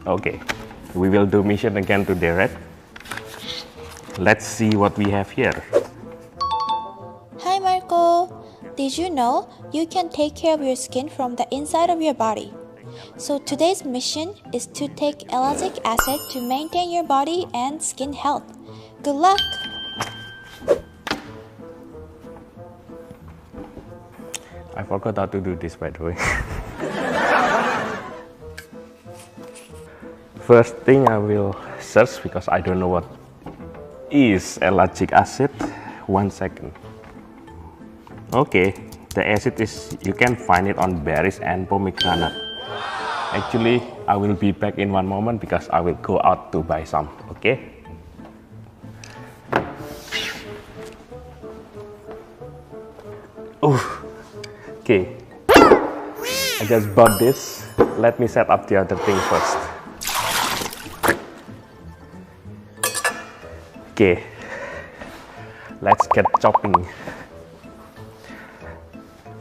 Okay, we will do mission again today, right? Let's see what we have here. Hi Marco! Did you know you can take care of your skin from the inside of your body? So today's mission is to take ellagic acid to maintain your body and skin health. Good luck! I forgot how to do this, by the way. First thing I will search, because I don't know what is ellagic acid. 1 second. Okay, the acid is, you can find it on berries and pomegranate. Actually, I will be back in 1 moment because I will go out to buy some, okay? Okay, I just bought this. Let me set up the other thing first. Okay, let's get chopping.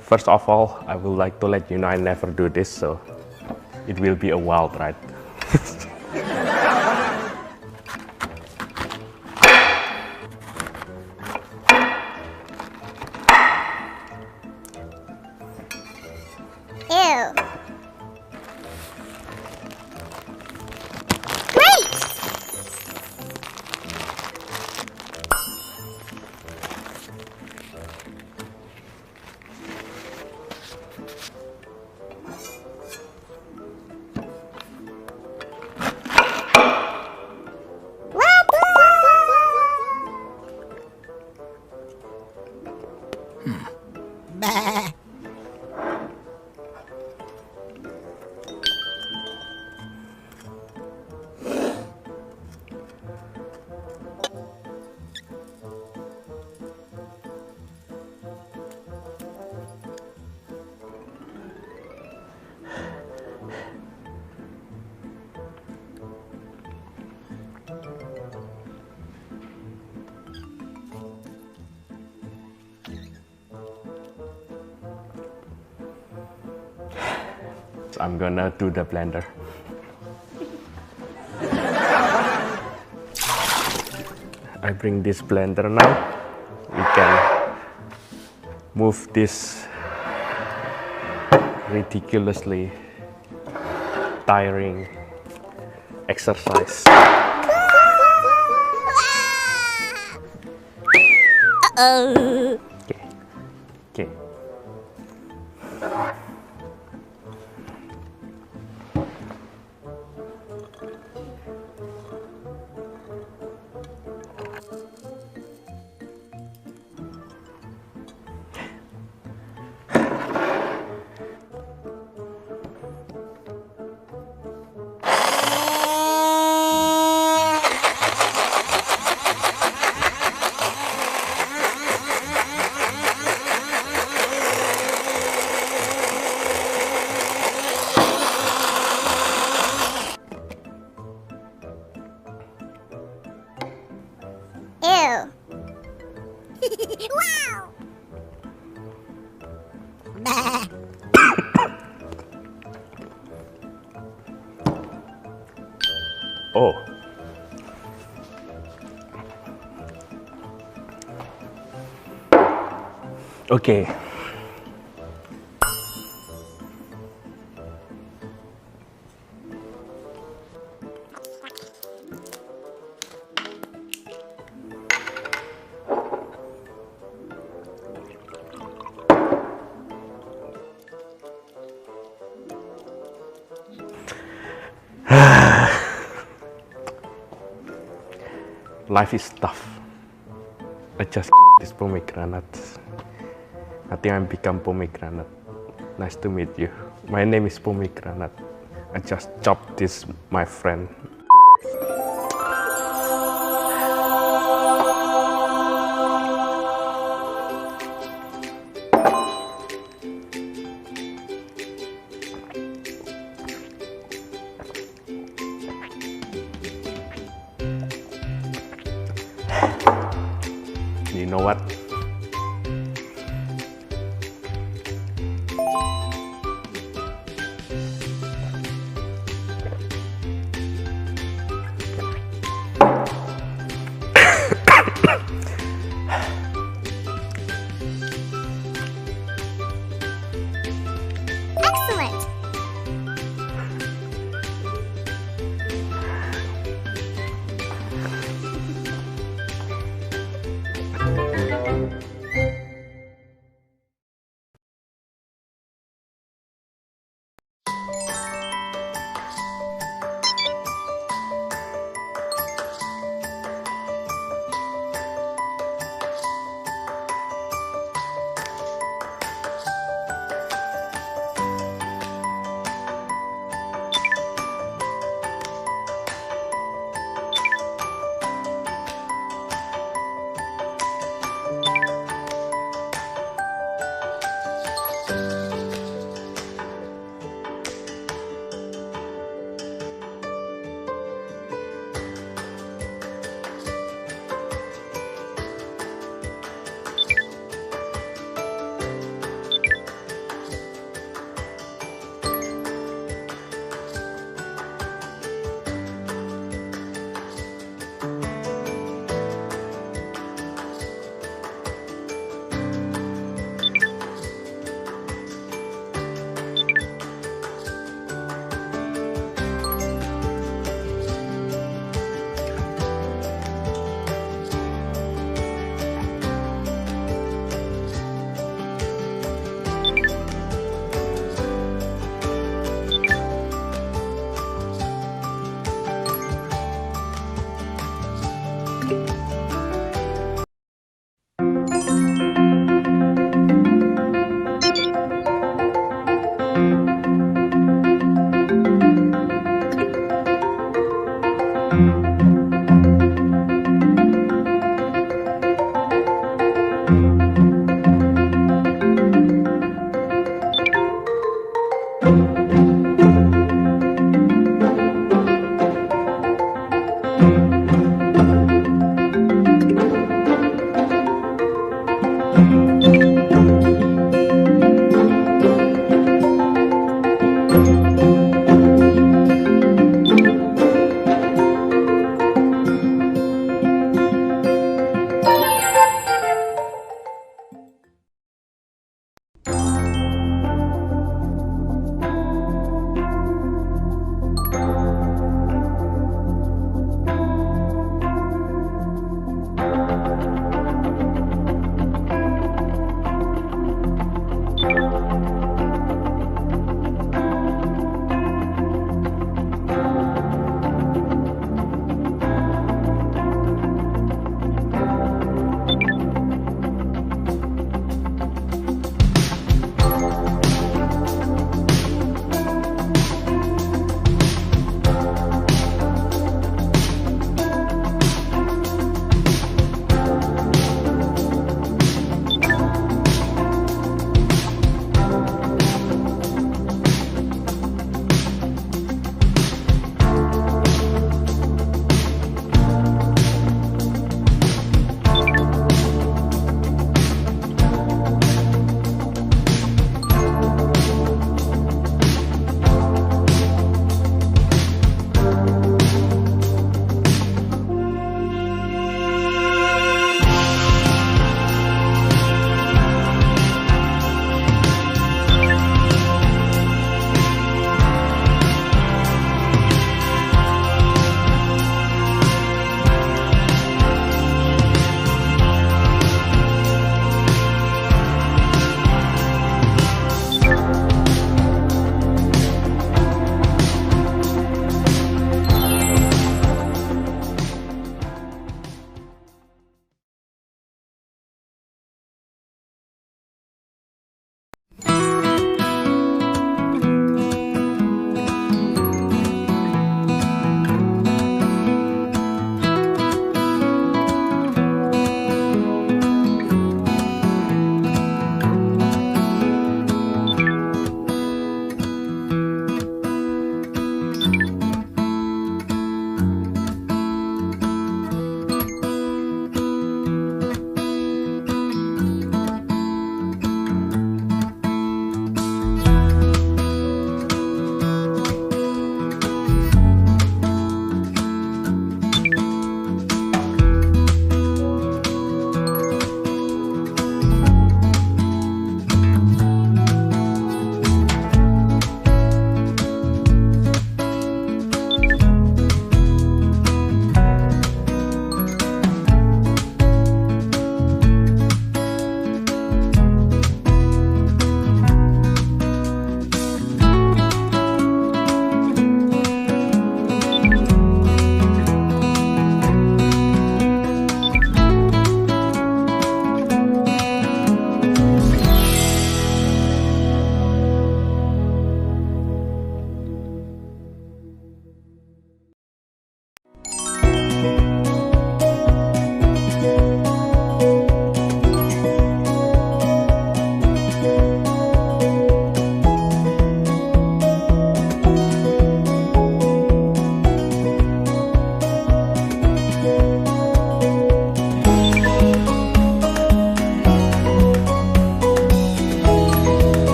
First of all, I would like to let you know I never do this, so it will be a wild ride. Ew! I'm gonna do the blender. I bring this blender now. We can move this ridiculously tiring exercise. Uh-oh! Okay. Okay. Ew! Wow! Bah. Oh. Okay. Life is tough. I just this pomegranate. I think I become pomegranate. Nice to meet you. My name is Pomegranate. I just chopped this, my friend. You know what?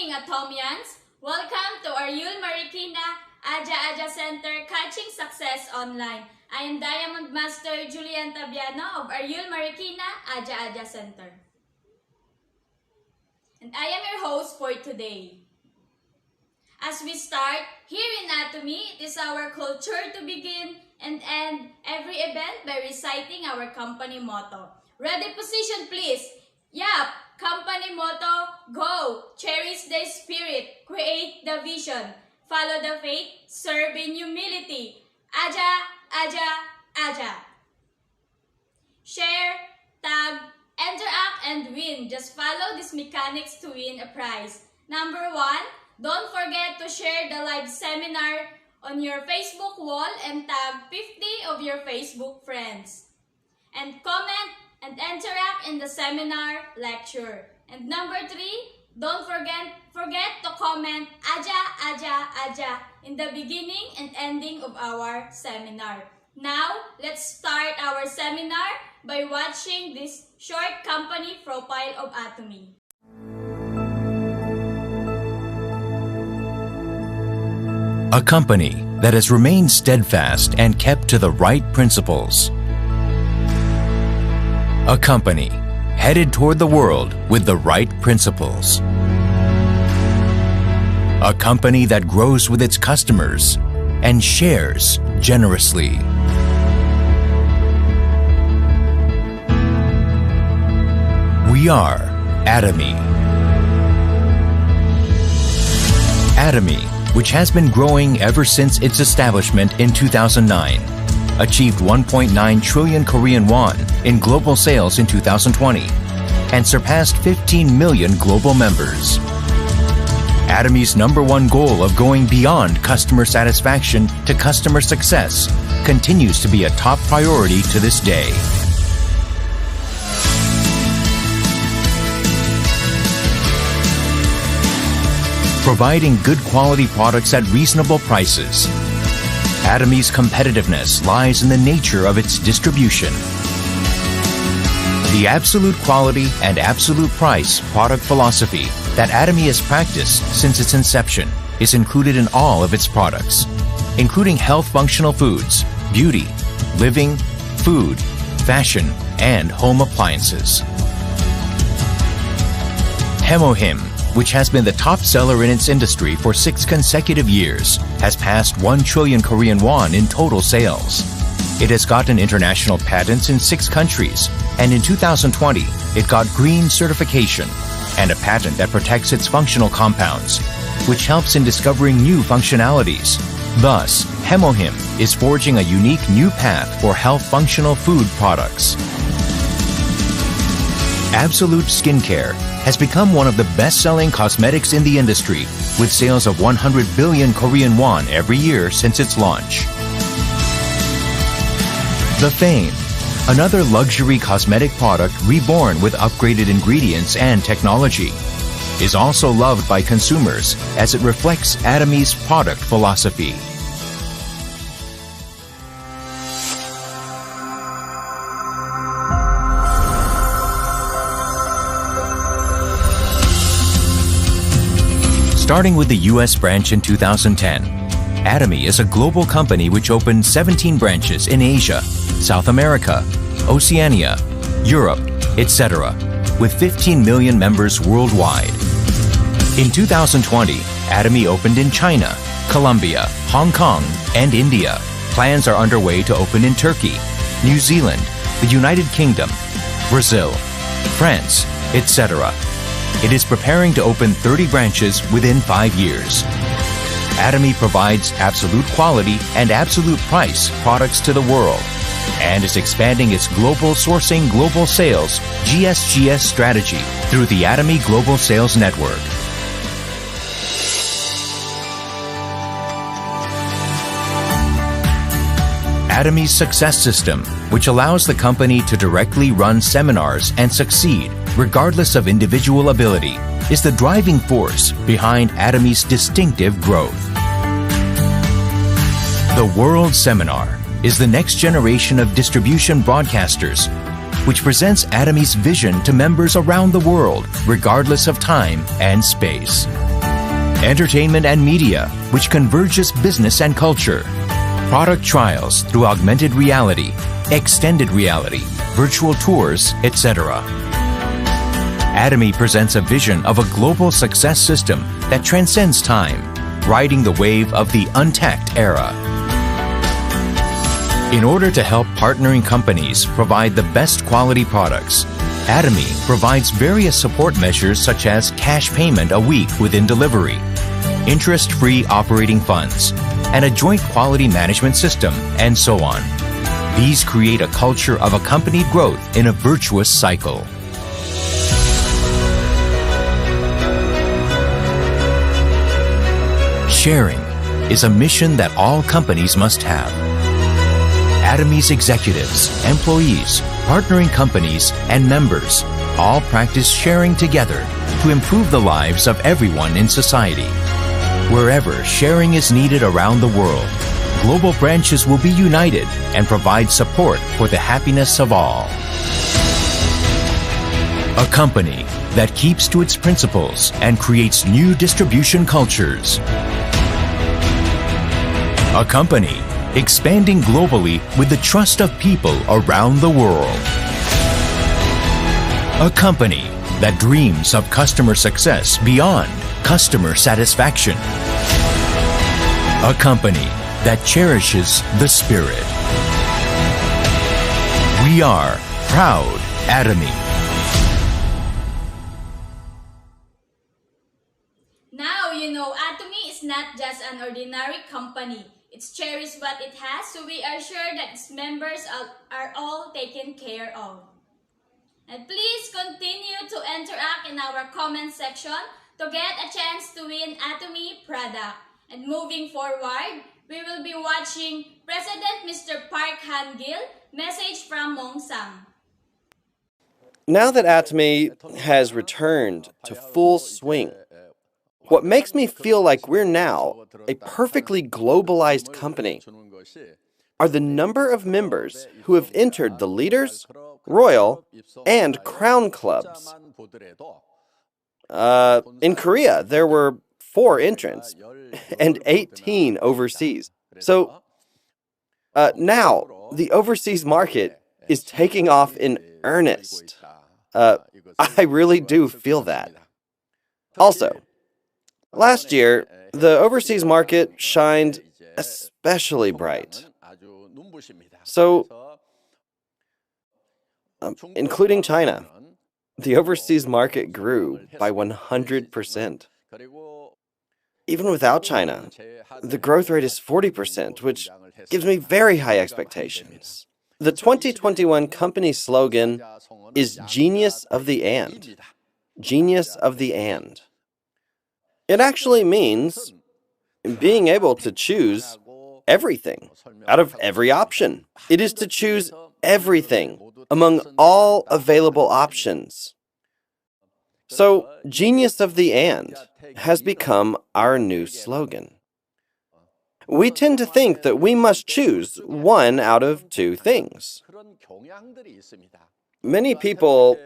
morning, Atomians! Welcome to Ariul Marikina Aja Center Catching Success Online. I am Diamond Master Julian Tabiano of Ariul Marikina Aja Center. And I am your host for today. As we start, here in Atomy, it is our culture to begin and end every event by reciting our company motto. Ready, position, please. Yup, company motto, go. Cherish the spirit, create the vision, follow the faith, serve in humility. Aja. Share, tag, interact, and win. Just follow these mechanics to win a prize. Number 1, don't forget to share the live seminar on your Facebook wall and tag 50 of your Facebook friends. And comment and interact in the seminar lecture. And number 3, don't forget to comment Aja in the beginning and ending of our seminar. Now, let's start our seminar by watching this short company profile of Atomy. A company that has remained steadfast and kept to the right principles. A company headed toward the world with the right principles. A company that grows with its customers and shares generously. We are Atomy. Atomy, which has been growing ever since its establishment in 2009, achieved 1.9 trillion Korean won in global sales in 2020 and surpassed 15 million global members. Atomy's #1 goal of going beyond customer satisfaction to customer success continues to be a top priority to this day. Providing good quality products at reasonable prices. Atomy's competitiveness lies in the nature of its distribution. The absolute quality and absolute price product philosophy that Atomy has practiced since its inception is included in all of its products, including health functional foods, beauty, living, food, fashion, and home appliances. Hemohim, which has been the top seller in its industry for 6 consecutive years, has passed 1 trillion Korean won in total sales. It has gotten international patents in 6 countries, and in 2020, it got green certification and a patent that protects its functional compounds, which helps in discovering new functionalities. Thus, Hemohim is forging a unique new path for health functional food products. Absolute Skincare has become one of the best-selling cosmetics in the industry, with sales of 100 billion Korean won every year since its launch. The Fame, another luxury cosmetic product reborn with upgraded ingredients and technology, is also loved by consumers as it reflects Atomy's product philosophy. Starting with the U.S. branch in 2010, Atomy is a global company which opened 17 branches in Asia, South America, Oceania, Europe, etc., with 15 million members worldwide. In 2020, Atomy opened in China, Colombia, Hong Kong, and India. Plans are underway to open in Turkey, New Zealand, the United Kingdom, Brazil, France, etc. It is preparing to open 30 branches within 5 years. Atomy provides absolute quality and absolute price products to the world and is expanding its global sourcing global sales GSGS strategy through the Atomy Global Sales Network. Atomy's success system, which allows the company to directly run seminars and succeed regardless of individual ability, is the driving force behind Atomy's distinctive growth. The World Seminar is the next generation of distribution broadcasters, which presents Atomy's vision to members around the world, regardless of time and space. entertainment and media, which converges business and culture, product trials through augmented reality, extended reality, virtual tours, etc. Atomy presents a vision of a global success system that transcends time, riding the wave of the untapped era. In order to help partnering companies provide the best quality products, Atomy provides various support measures such as cash payment a week within delivery, interest-free operating funds, and a joint quality management system, and so on. These create a culture of accompanied growth in a virtuous cycle. Sharing is a mission that all companies must have. Atomy's executives, employees, partnering companies, and members all practice sharing together to improve the lives of everyone in society. Wherever sharing is needed around the world, global branches will be united and provide support for the happiness of all. A company that keeps to its principles and creates new distribution cultures. A company expanding globally with the trust of people around the world. A company that dreams of customer success beyond customer satisfaction. A company that cherishes the spirit. We are proud Atomy. Now you know Atomy is not just an ordinary company. It's cherished what it has, so we are sure that its members are all taken care of. And please continue to interact in our comment section to get a chance to win Atomy product. And moving forward, we will be watching President Mr. Park Han-gil message from Mongsang. Now that Atomy has returned to full swing, what makes me feel like we're now a perfectly globalized company are the number of members who have entered the Leaders, Royal, and Crown clubs. In Korea, there were 4 entrants and 18 overseas. So now the overseas market is taking off in earnest. I really do feel that. Also, last year, the overseas market shined especially bright. So, including China, the overseas market grew by 100%. Even without China, the growth rate is 40%, which gives me very high expectations. The 2021 company slogan is Genius of the And. Genius of the And. It actually means being able to choose everything out of every option. It is to choose everything among all available options. So, Genius of the And has become our new slogan. We tend to think that we must choose one out of 2 things. Many people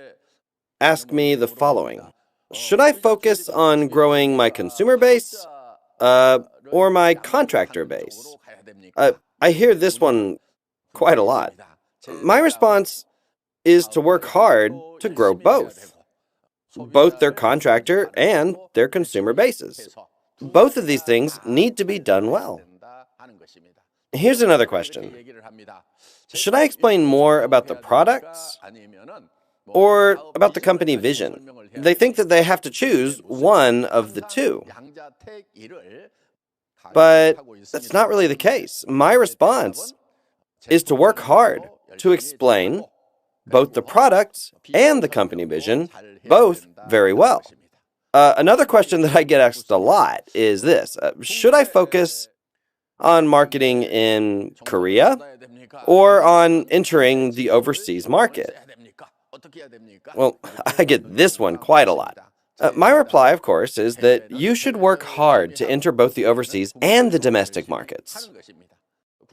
ask me the following. Should I focus on growing my consumer base or my contractor base? I hear this one quite a lot. My response is to work hard to grow both their contractor and their consumer bases. Both of these things need to be done well. Here's another question. Should I explain more about the products or about the company vision? They think that they have to choose one of the 2. But that's not really the case. My response is to work hard to explain both the products and the company vision, both very well. Another question that I get asked a lot is this. Should I focus on marketing in Korea or on entering the overseas market? Well, I get this one quite a lot. My reply, of course, is that you should work hard to enter both the overseas and the domestic markets.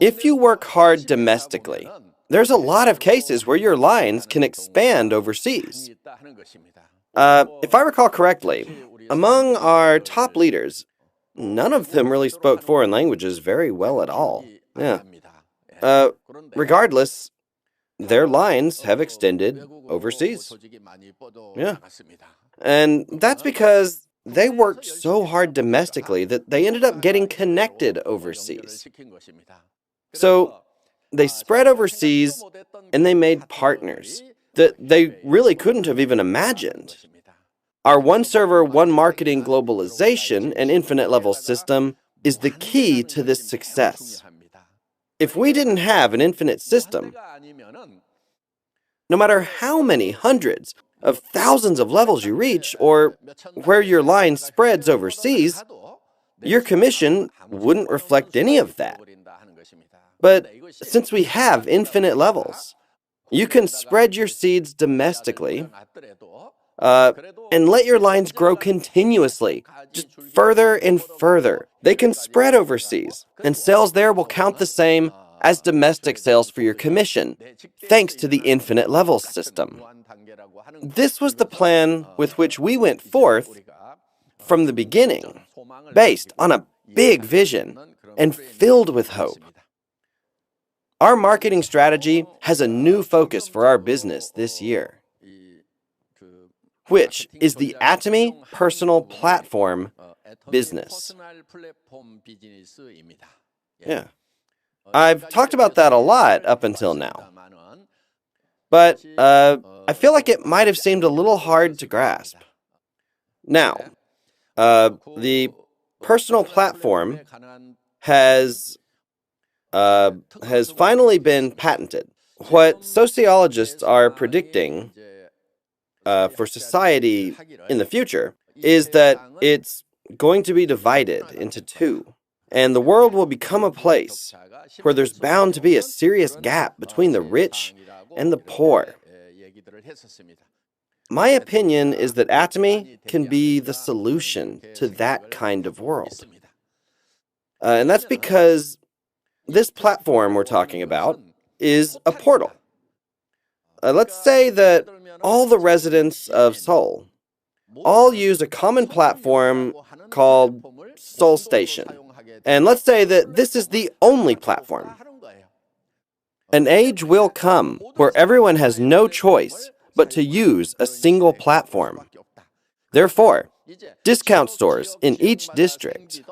If you work hard domestically, there's a lot of cases where your lines can expand overseas. If I recall correctly, among our top leaders, none of them really spoke foreign languages very well at all. Yeah. Regardless, their lines have extended overseas. Yeah. And that's because they worked so hard domestically that they ended up getting connected overseas. So they spread overseas and they made partners that they really couldn't have even imagined. Our one server, one marketing globalization and infinite level system is the key to this success. If we didn't have an infinite system, no matter how many hundreds of thousands of levels you reach or where your line spreads overseas, your commission wouldn't reflect any of that. But since we have infinite levels, you can spread your seeds domestically and let your lines grow continuously, just further and further. They can spread overseas, and sales there will count the same as domestic sales for your commission, thanks to the infinite levels system. This was the plan with which we went forth from the beginning, based on a big vision and filled with hope. Our marketing strategy has a new focus for our business this year, which is the Atomy personal platform business. Yeah. I've talked about that a lot up until now, but I feel like it might have seemed a little hard to grasp. Now, the personal platform has finally been patented. What sociologists are predicting for society in the future is that it's going to be divided into two, and the world will become a place where there's bound to be a serious gap between the rich and the poor. My opinion is that Atomy can be the solution to that kind of world. And that's because this platform we're talking about is a portal. Let's say that all the residents of Seoul all use a common platform called Seoul Station. And let's say that this is the only platform. An age will come where everyone has no choice but to use a single platform. Therefore, discount stores in each district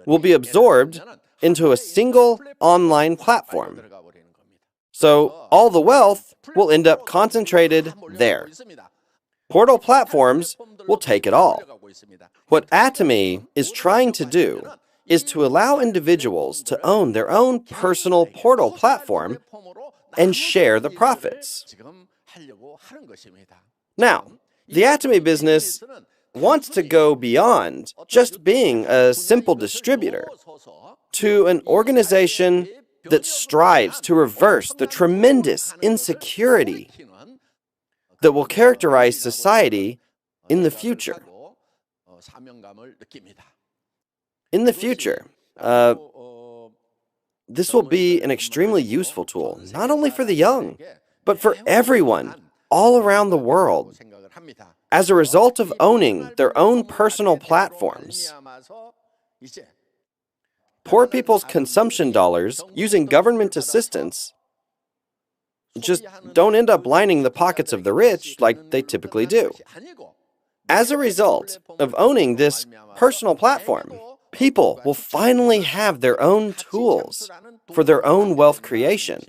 will be absorbed into a single online platform. So all the wealth will end up concentrated there. Portal platforms will take it all. What Atomy is trying to do is to allow individuals to own their own personal portal platform and share the profits. Now, the Atomy business wants to go beyond just being a simple distributor to an organization that strives to reverse the tremendous insecurity that will characterize society in the future. In the future, this will be an extremely useful tool, not only for the young, but for everyone all around the world. As a result of owning their own personal platforms, poor people's consumption dollars using government assistance just don't end up lining the pockets of the rich like they typically do. As a result of owning this personal platform, people will finally have their own tools for their own wealth creation.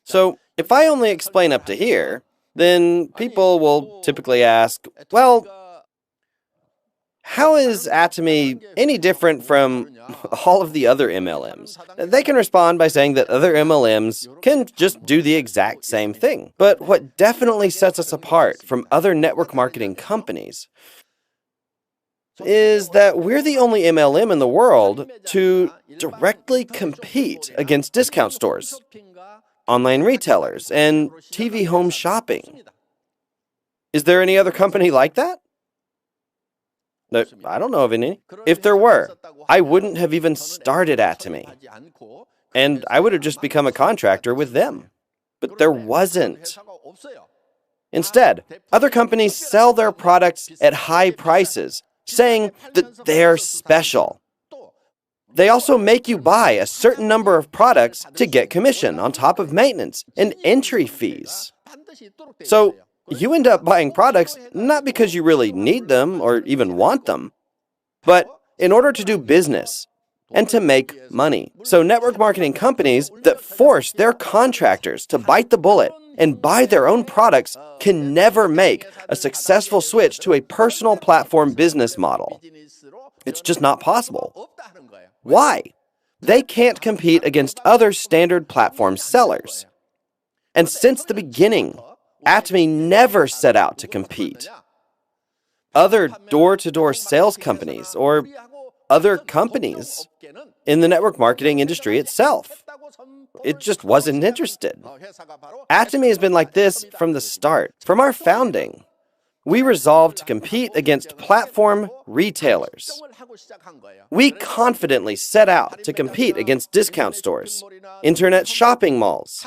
So, if I only explain up to here, then people will typically ask, well, how is Atomy any different from all of the other MLMs? They can respond by saying that other MLMs can just do the exact same thing. But what definitely sets us apart from other network marketing companies is that we're the only MLM in the world to directly compete against discount stores, online retailers, and TV home shopping. Is there any other company like that? No, I don't know of any. If there were, I wouldn't have even started Atomy, and I would have just become a contractor with them. But there wasn't. Instead, other companies sell their products at high prices saying that they're special. They also make you buy a certain number of products to get commission on top of maintenance and entry fees. So you end up buying products not because you really need them or even want them, but in order to do business and to make money. So network marketing companies that force their contractors to bite the bullet and buy their own products can never make a successful switch to a personal platform business model. It's just not possible. Why? They can't compete against other standard platform sellers. And since the beginning, Atomy never set out to compete. Other door-to-door sales companies or other companies in the network marketing industry itself. It just wasn't interested. Atomy has been like this from the start. From our founding, we resolved to compete against platform retailers. We confidently set out to compete against discount stores, internet shopping malls,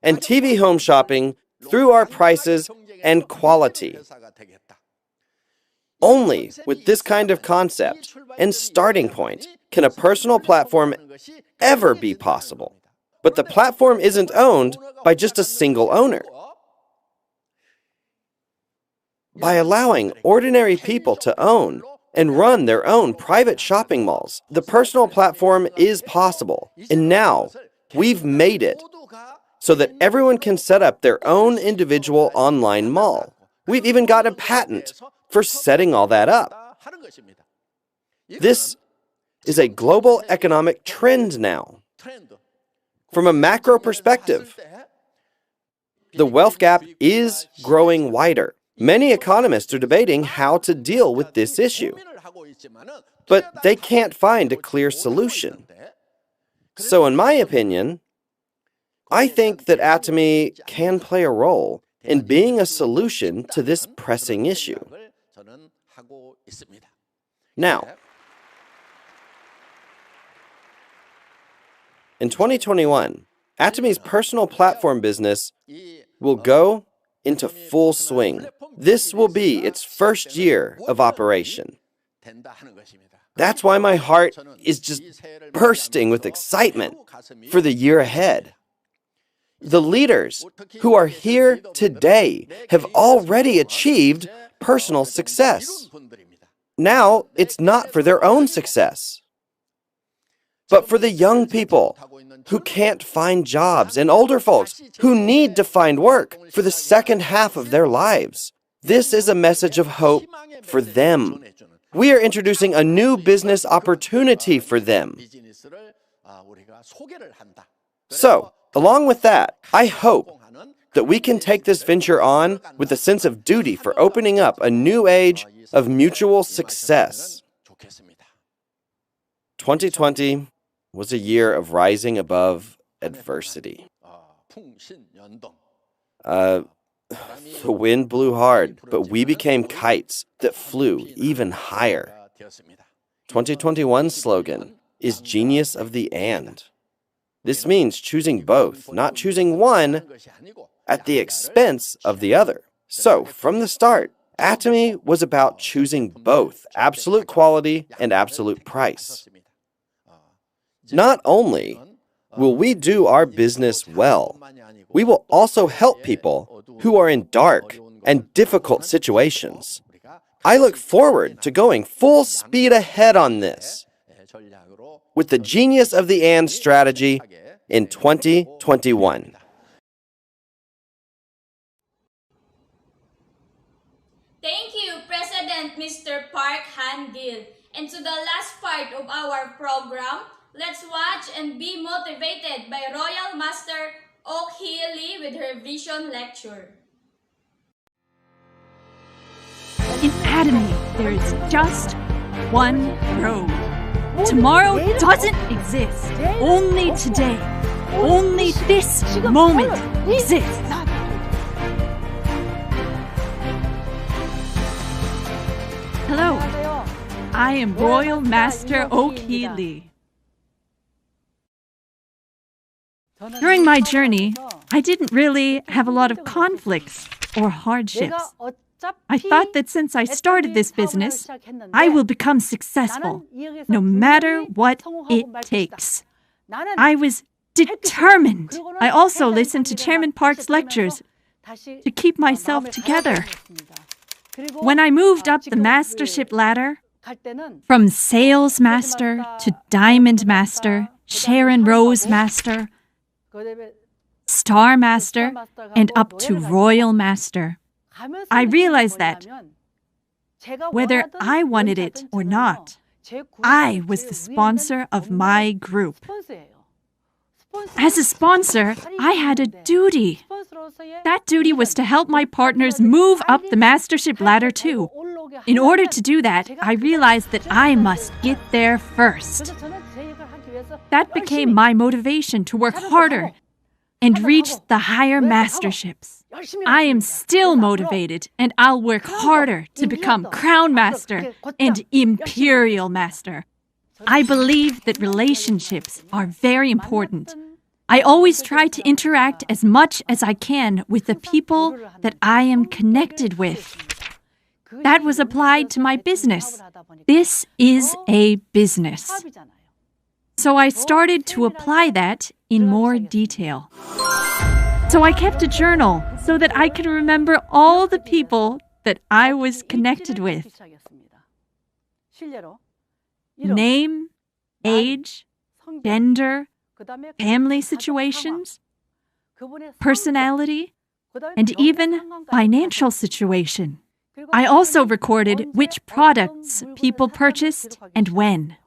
and TV home shopping through our prices and quality. Only with this kind of concept and starting point can a personal platform ever be possible. But the platform isn't owned by just a single owner. By allowing ordinary people to own and run their own private shopping malls, the personal platform is possible. And now, we've made it so that everyone can set up their own individual online mall. We've even got a patent for setting all that up. This is a global economic trend now. From a macro perspective, the wealth gap is growing wider. Many economists are debating how to deal with this issue, but they can't find a clear solution. So in my opinion, I think that Atomy can play a role in being a solution to this pressing issue. Now, in 2021, Atomy's personal platform business will go into full swing. This will be its first year of operation. That's why my heart is just bursting with excitement for the year ahead. The leaders who are here today have already achieved personal success. Now, it's not for their own success, but for the young people who can't find jobs and older folks who need to find work for the second half of their lives. This is a message of hope for them. We are introducing a new business opportunity for them. So, along with that, I hope that we can take this venture on with a sense of duty for opening up a new age of mutual success. 2020 was a year of rising above adversity. The wind blew hard, but we became kites that flew even higher. 2021's slogan is Genius of the And. This means choosing both, not choosing one at the expense of the other. So, from the start, Atomy was about choosing both absolute quality and absolute price. Not only will we do our business well, we will also help people who are in dark and difficult situations. I look forward to going full speed ahead on this with the Genius of the And strategy in 2021. Thank you, President Mr. Park Han-gil. And to the last part of our program, let's watch and be motivated by Royal Master Ok-hee Lee with her vision lecture. In Atomy, there is just one road. Tomorrow doesn't exist. Only today. Only this moment exists. Hello, I am Royal Master Ok-hee Lee. During my journey, I didn't really have a lot of conflicts or hardships. I thought that since I started this business, I will become successful, no matter what it takes. I was determined. I also listened to Chairman Park's lectures to keep myself together. When I moved up the mastership ladder, from sales master to diamond master, Sharon Rose master, star master, and up to royal master, I realized that whether I wanted it or not, I was the sponsor of my group. As a sponsor, I had a duty. That duty was to help my partners move up the mastership ladder too. In order to do that, I realized that I must get there first. That became my motivation to work harder and reach the higher masterships. I am still motivated, and I'll work harder to become Crown Master and Imperial Master. I believe that relationships are very important. I always try to interact as much as I can with the people that I am connected with. That was applied to my business. This is a business. So I started to apply that in more detail. So I kept a journal so that I could remember all the people that I was connected with. Name, age, gender, family situations, personality, and even financial situation. I also recorded which products people purchased and when.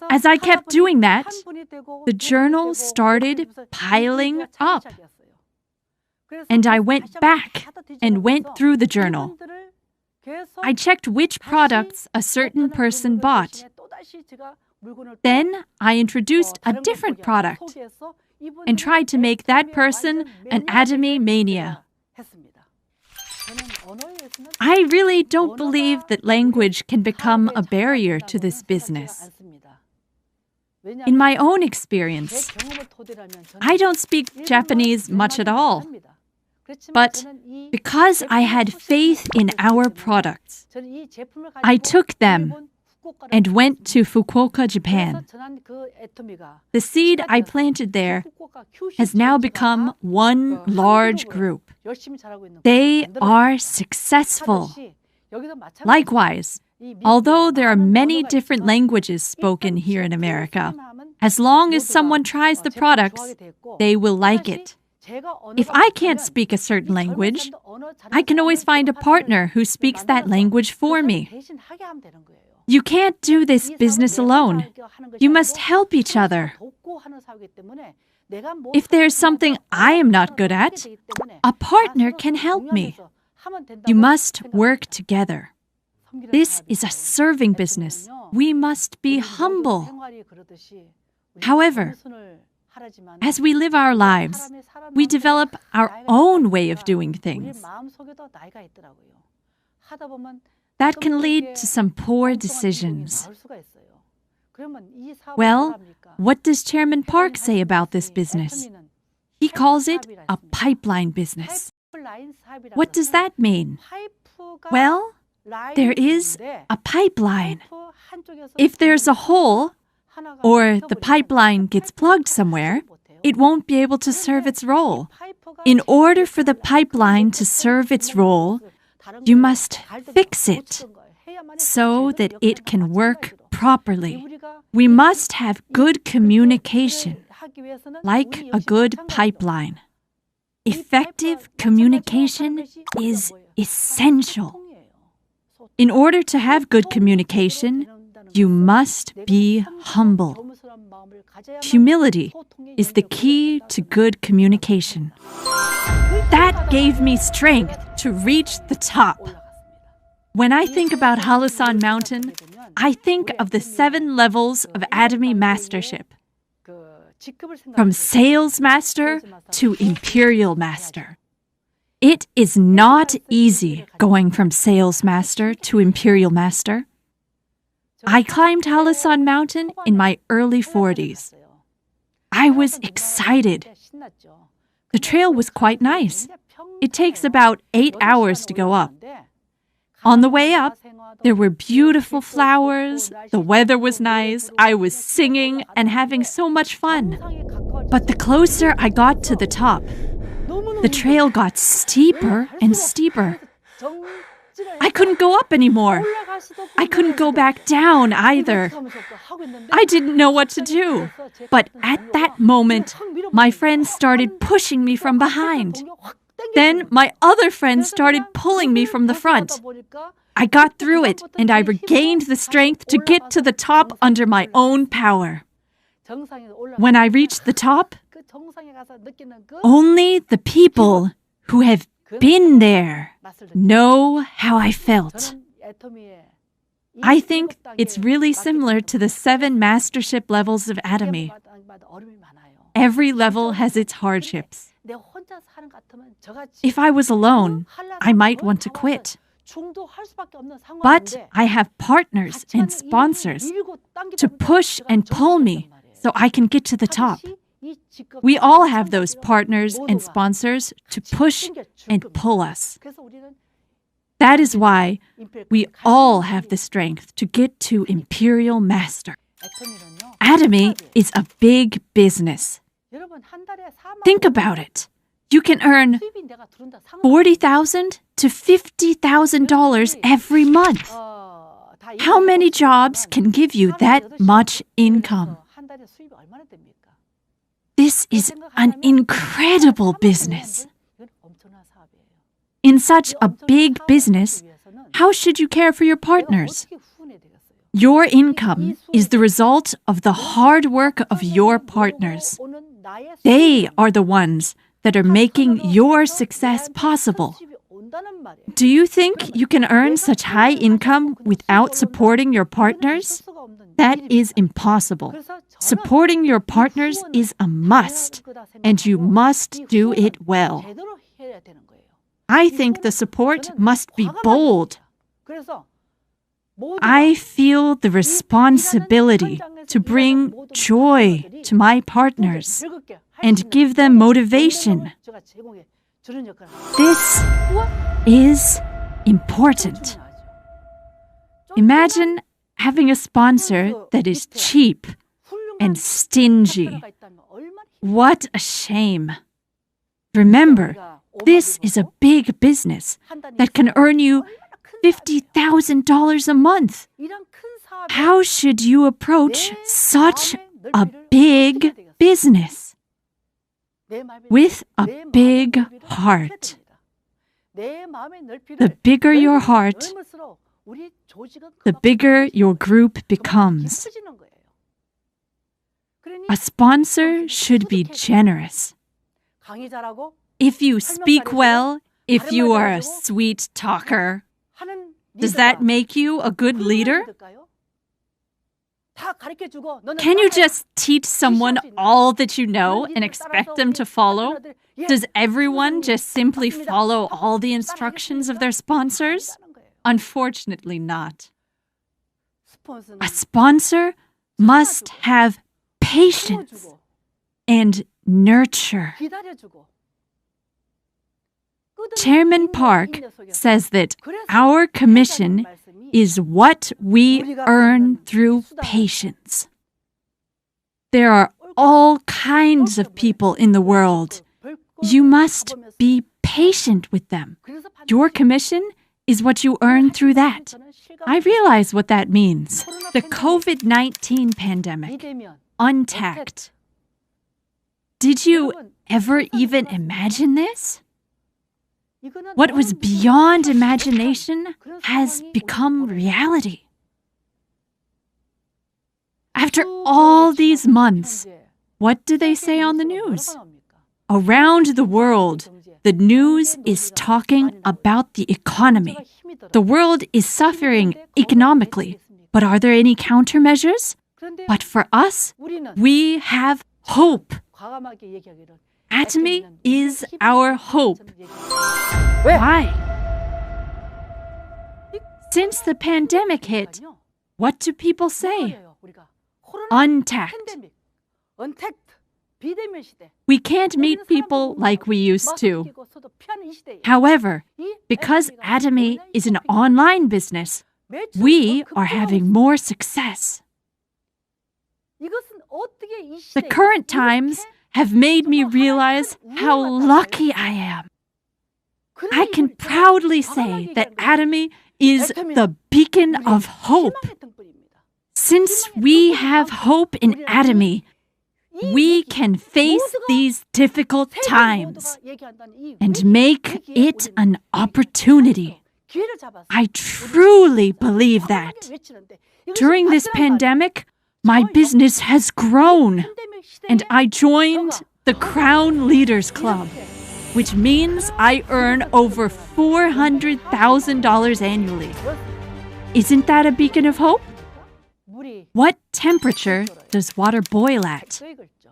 As I kept doing that, the journal started piling up. And I went back and went through the journal. I checked which products a certain person bought. Then I introduced a different product and tried to make that person an Atomy mania. I really don't believe that language can become a barrier to this business. In my own experience, I don't speak Japanese much at all. But because I had faith in our products, I took them and went to Fukuoka, Japan. The seed I planted there has now become one large group. They are successful. Likewise, although there are many different languages spoken here in America, as long as someone tries the products, they will like it. If I can't speak a certain language, I can always find a partner who speaks that language for me. You can't do this business alone. You must help each other. If there's something I am not good at, a partner can help me. You must work together. This is a serving business. We must be humble. However, as we live our lives, we develop our own way of doing things. That can lead to some poor decisions. Well, what does Chairman Park say about this business? He calls it a pipeline business. What does that mean? Well, there is a pipeline. If there's a hole, or the pipeline gets plugged somewhere, it won't be able to serve its role. In order for the pipeline to serve its role, you must fix it so that it can work properly. We must have good communication, like a good pipeline. Effective communication is essential. In order to have good communication, you must be humble. Humility is the key to good communication. That gave me strength to reach the top. When I think about Halusan Mountain, I think of the 7 levels of Atomy Mastership. From Sales Master to Imperial Master. It is not easy going from Sales Master to Imperial Master. I climbed Halusan Mountain in my early 40s. I was excited. The trail was quite nice. It takes about 8 hours to go up. On the way up, there were beautiful flowers, the weather was nice, I was singing and having so much fun. But the closer I got to the top, the trail got steeper and steeper. I couldn't go up anymore. I couldn't go back down either. I didn't know what to do. But at that moment, my friends started pushing me from behind. Then my other friends started pulling me from the front. I got through it and I regained the strength to get to the top under my own power. When I reached the top, only the people who have been there know how I felt. I think it's really similar to the 7 mastership levels of Atomy. Every level has its hardships. If I was alone, I might want to quit. But I have partners and sponsors to push and pull me so I can get to the top. We all have those partners and sponsors to push and pull us. That is why we all have the strength to get to Imperial Master. Atomy is a big business. Think about it. You can earn $40,000 to $50,000 every month. How many jobs can give you that much income? This is an incredible business. In such a big business, how should you care for your partners? Your income is the result of the hard work of your partners. They are the ones that are making your success possible. Do you think you can earn such high income without supporting your partners? That is impossible. Supporting your partners is a must, and you must do it well. I think the support must be bold. I feel the responsibility to bring joy to my partners and give them motivation. This is important. Imagine having a sponsor that is cheap and stingy. What a shame. Remember, this is a big business that can earn you $50,000 a month. How should you approach such a big business? With a big heart. The bigger your heart, the bigger your group becomes. A sponsor should be generous. If you speak well, if you are a sweet talker, does that make you a good leader? Can you just teach someone all that you know and expect them to follow? Does everyone just simply follow all the instructions of their sponsors? Unfortunately not. A sponsor must have patience and nurture. Chairman Park says that our commission is what we earn through patience. There are all kinds of people in the world. You must be patient with them. Your commission is what you earn through that. I realize what that means. The COVID-19 pandemic, untact. Did you ever even imagine this? What was beyond imagination has become reality. After all these months, what do they say on the news? Around the world, the news is talking about the economy. The world is suffering economically, but are there any countermeasures? But for us, we have hope. Atomy is our hope. Why? Since the pandemic hit, what do people say? Untact. We can't meet people like we used to. However, because Atomy is an online business, we are having more success. The current times have made me realize how lucky I am. I can proudly say that Atomy is the beacon of hope. Since we have hope in Atomy, we can face these difficult times and make it an opportunity. I truly believe that. During this pandemic, my business has grown, and I joined the Crown Leaders Club, which means I earn over $400,000 annually. Isn't that a beacon of hope? What temperature does water boil at?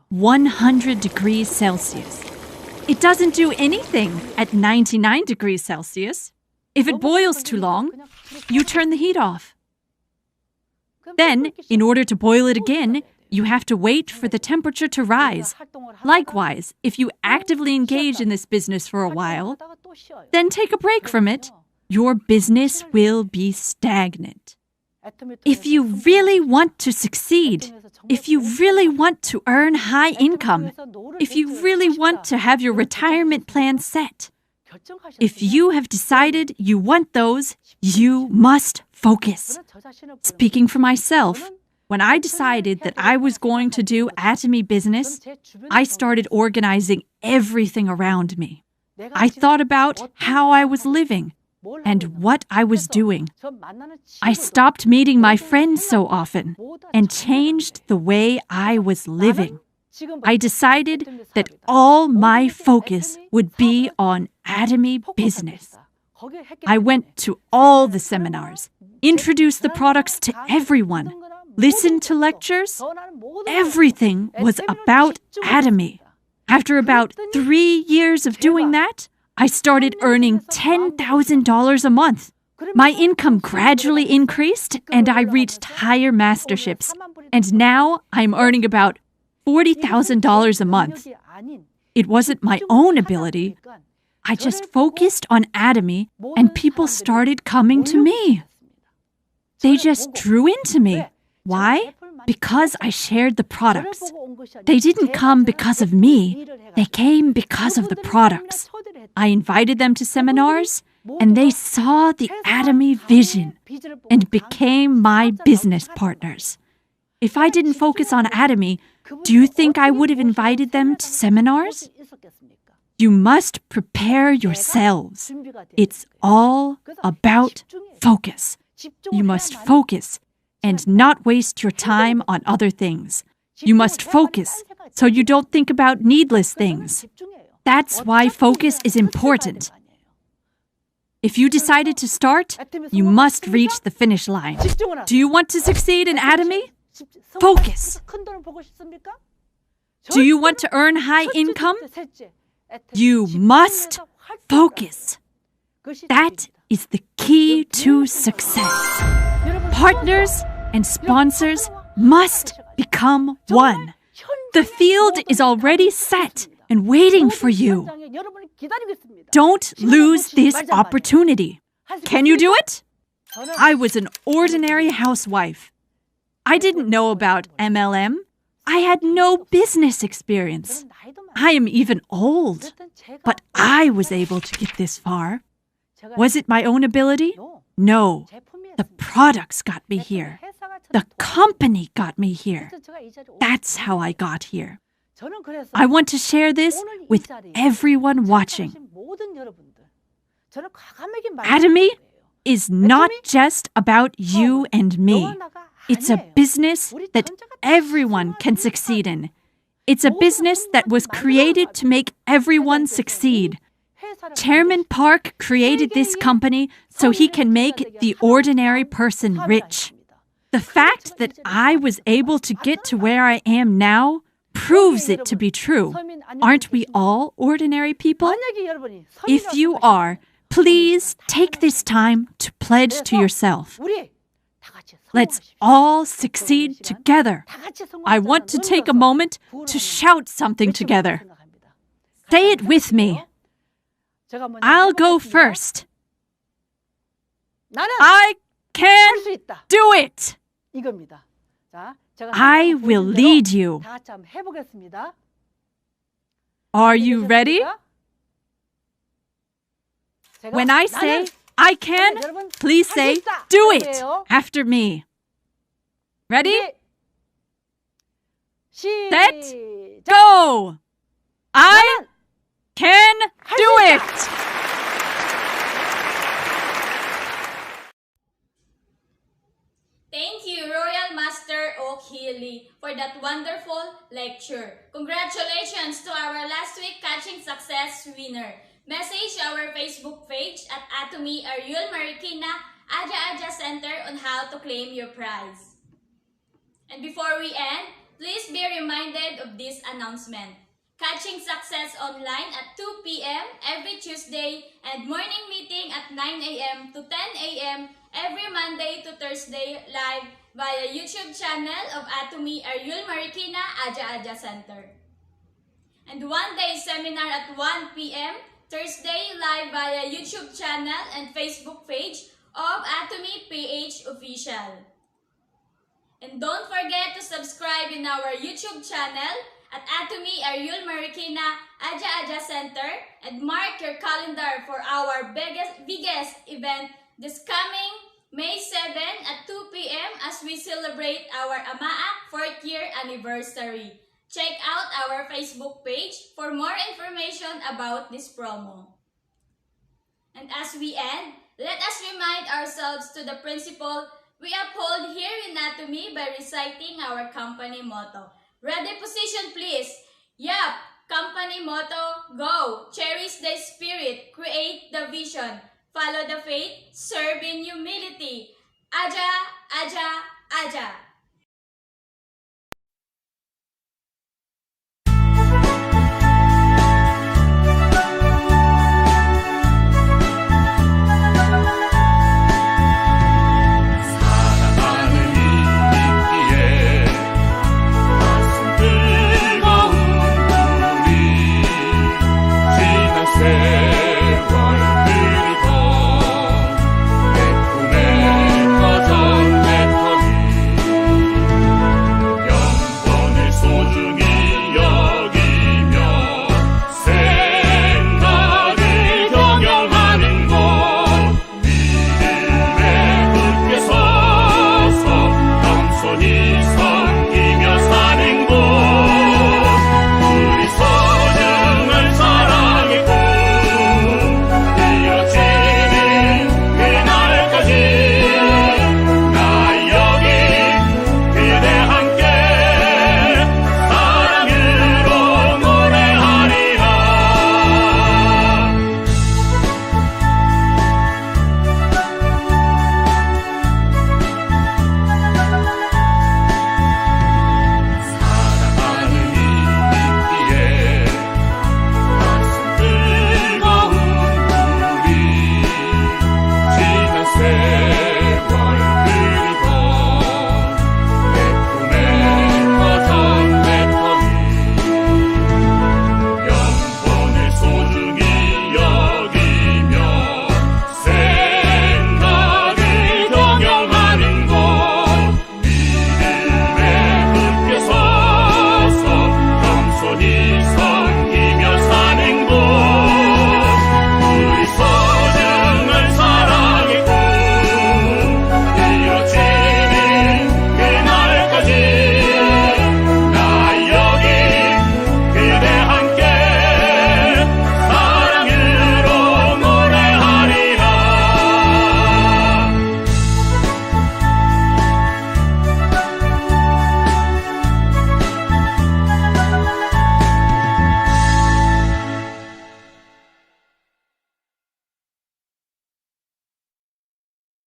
100 degrees Celsius. It doesn't do anything at 99 degrees Celsius. If it boils too long, you turn the heat off. Then, in order to boil it again, you have to wait for the temperature to rise. Likewise, if you actively engage in this business for a while, then take a break from it, your business will be stagnant. If you really want to succeed, if you really want to earn high income, if you really want to have your retirement plan set, if you have decided you want those, you must focus. Speaking for myself, when I decided that I was going to do Atomy business, I started organizing everything around me. I thought about how I was living and what I was doing. I stopped meeting my friends so often and changed the way I was living. I decided that all my focus would be on Atomy business. I went to all the seminars, introduced the products to everyone, listened to lectures. Everything was about Atomy. After about 3 years of doing that, I started earning $10,000 a month. My income gradually increased and I reached higher masterships. And now I'm earning about $40,000 a month. It wasn't my own ability. I just focused on Atomy and people started coming to me. They just drew into me. Why? Because I shared the products. They didn't come because of me. They came because of the products. I invited them to seminars, and they saw the Atomy vision and became my business partners. If I didn't focus on Atomy, do you think I would have invited them to seminars? You must prepare yourselves. It's all about focus. You must focus and not waste your time on other things. You must focus so you don't think about needless things. That's why focus is important. If you decided to start, you must reach the finish line. Do you want to succeed in Atomy? Focus. Do you want to earn high income? You must focus. That is the key to success. Partners and sponsors must become one. The field is already set and waiting for you. Don't lose this opportunity. Can you do it? I was an ordinary housewife. I didn't know about MLM. I had no business experience. I am even old, but I was able to get this far. Was it my own ability? No. The products got me here. The company got me here. That's how I got here. I want to share this with everyone watching. Atomy is not just about you and me. It's a business that everyone can succeed in. It's a business that was created to make everyone succeed. Chairman Park created this company so he can make the ordinary person rich. The fact that I was able to get to where I am now proves it to be true. Aren't we all ordinary people? If you are, please take this time to pledge to yourself. Let's all succeed together. I want to take a moment to shout something together. Say it with me. I'll go first. I can do it. I will lead you. Are you ready? When I say I can, please say do it after me. Ready? Set, go! I can do it! Thank you, Royal Master O'Keely, for that wonderful lecture. Congratulations to our last week Catching Success winner. Message our Facebook page at Atomy Ariul Marikina Aja Center on how to claim your prize. And before we end, please be reminded of this announcement. Catching Success online at 2 p.m. every Tuesday and morning meeting at 9 a.m. to 10 a.m. every Monday to Thursday live via YouTube channel of Atomy Ariul Marikina Aja Center. And one-day seminar at 1 p.m. Thursday live via YouTube channel and Facebook page of Atomy PH Official. And don't forget to subscribe in our YouTube channel at Atomy Ariul Marikina Aja Center and mark your calendar for our biggest event this coming May 7 at 2 p.m. as we celebrate our AMAAC 4th year anniversary. Check out our Facebook page for more information about this promo. And as we end, let us remind ourselves to the principle we uphold here in Atomy by reciting our company motto. Ready, position please. Yup, company motto, go. Cherish the spirit, create the vision, follow the faith, serve in humility. Aja, Aja, Aja.